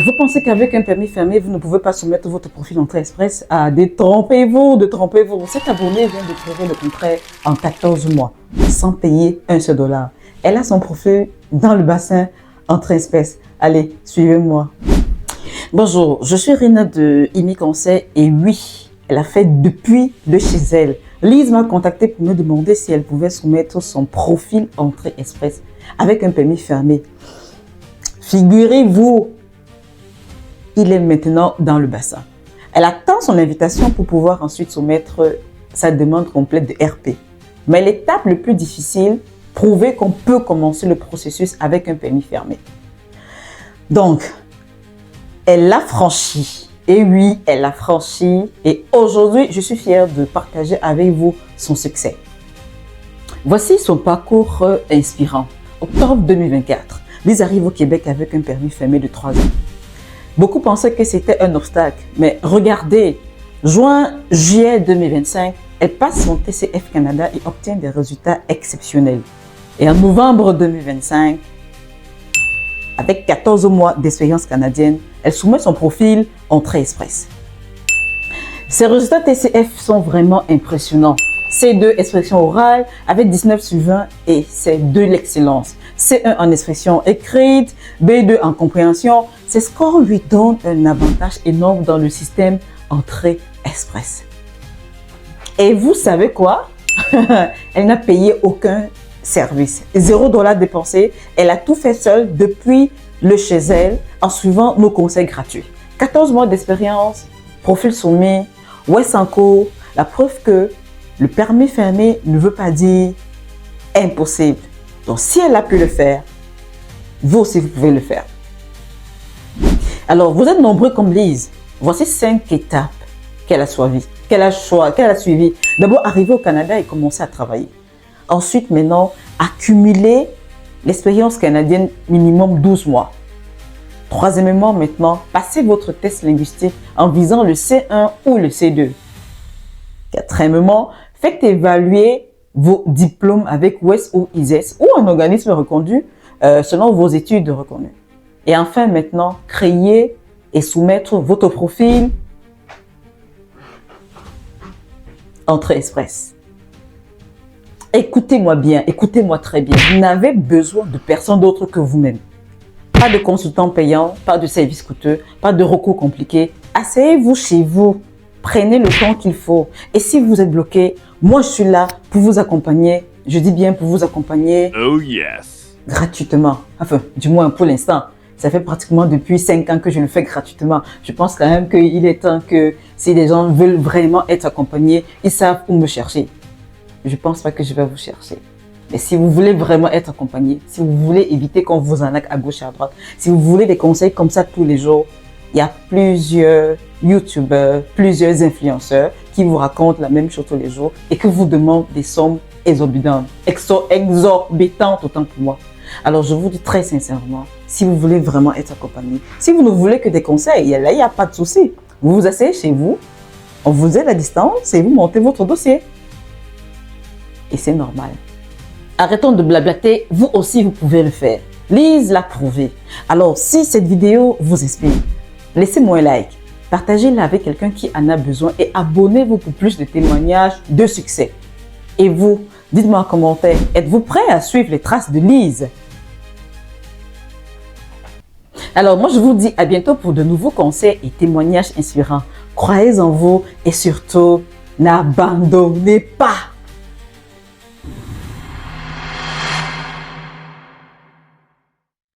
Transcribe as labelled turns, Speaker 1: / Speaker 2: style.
Speaker 1: Vous pensez qu'avec un permis fermé, vous ne pouvez pas soumettre votre profil Entrée Express? Ah, détrompez-vous, détrompez-vous. Cette abonnée vient de prouver le contraire en 14 mois, sans payer un seul dollar. Elle a son profil dans le bassin Entrée Express. Allez, suivez-moi. Bonjour, je suis Rina de IMI Conseil et oui, elle a fait depuis de chez elle. Lise m'a contacté pour me demander si elle pouvait soumettre son profil Entrée Express avec un permis fermé. Figurez-vous, il est maintenant dans le bassin. Elle attend son invitation pour pouvoir ensuite soumettre sa demande complète de RP. Mais l'étape le plus difficile, prouver qu'on peut commencer le processus avec un permis fermé. Donc, elle l'a franchi. Et oui, elle l'a franchi. Et aujourd'hui, je suis fière de partager avec vous son succès. Voici son parcours inspirant. Octobre 2024, Lise arrive au Québec avec un permis fermé de 3 ans. Beaucoup pensaient que c'était un obstacle, mais regardez, juillet 2025, elle passe son TCF Canada et obtient des résultats exceptionnels. Et en novembre 2025, avec 14 mois d'expérience canadienne, elle soumet son profil Entrée Express. Ses résultats TCF sont vraiment impressionnants. C2 expression orale avec 19 sur 20 et c'est de l'excellence. C1 en expression écrite, B2 en compréhension. Ces scores lui donnent un avantage énorme dans le système Entrée Express. Et vous savez quoi? Elle n'a payé aucun service. 0 $ dépensé. Elle a tout fait seule depuis le chez elle en suivant nos conseils gratuits. 14 mois d'expérience, profil soumis, West en cours, la preuve que le permis fermé ne veut pas dire impossible. Donc, si elle a pu le faire, vous aussi, vous pouvez le faire. Alors, vous êtes nombreux comme Lise. Voici 5 étapes qu'elle a suivies. D'abord, arriver au Canada et commencer à travailler. Ensuite, maintenant, accumuler l'expérience canadienne minimum 12 mois. Troisièmement, maintenant, passez votre test linguistique en visant le C1 ou le C2. Quatrièmement, faites évaluer vos diplômes avec WES ou ISES ou un organisme reconnu selon vos études reconnues. Et enfin, maintenant, créer et soumettre votre profil Entrée Express. Écoutez-moi bien, écoutez-moi très bien. Vous n'avez besoin de personne d'autre que vous-même. Pas de consultant payant, pas de service coûteux, pas de recours compliqués. Asseyez-vous chez vous. Prenez le temps qu'il faut. Et si vous êtes bloqué, moi je suis là pour vous accompagner. Je dis bien pour vous accompagner.
Speaker 2: Oh yes.
Speaker 1: Gratuitement. Enfin, du moins pour l'instant. Ça fait pratiquement depuis 5 ans que je le fais gratuitement. Je pense quand même qu'il est temps que si les gens veulent vraiment être accompagnés, ils savent où me chercher. Je ne pense pas que je vais vous chercher. Mais si vous voulez vraiment être accompagné, si vous voulez éviter qu'on vous arnaque à gauche et à droite, si vous voulez des conseils comme ça tous les jours, il y a plusieurs YouTubeurs, plusieurs influenceurs qui vous racontent la même chose tous les jours et qui vous demandent des sommes exorbitantes, exorbitantes autant pour moi. Alors je vous dis très sincèrement, si vous voulez vraiment être accompagné, si vous ne voulez que des conseils, là il n'y a pas de souci. Vous vous asseyez chez vous, on vous aide à distance et vous montez votre dossier. Et c'est normal. Arrêtons de blablater, vous aussi vous pouvez le faire. Lise l'a prouvé. Alors si cette vidéo vous inspire, laissez-moi un like, partagez-la avec quelqu'un qui en a besoin et abonnez-vous pour plus de témoignages de succès. Et vous, dites-moi en commentaire, êtes-vous prêt à suivre les traces de Lise? Alors moi je vous dis à bientôt pour de nouveaux conseils et témoignages inspirants. Croyez en vous et surtout, n'abandonnez pas!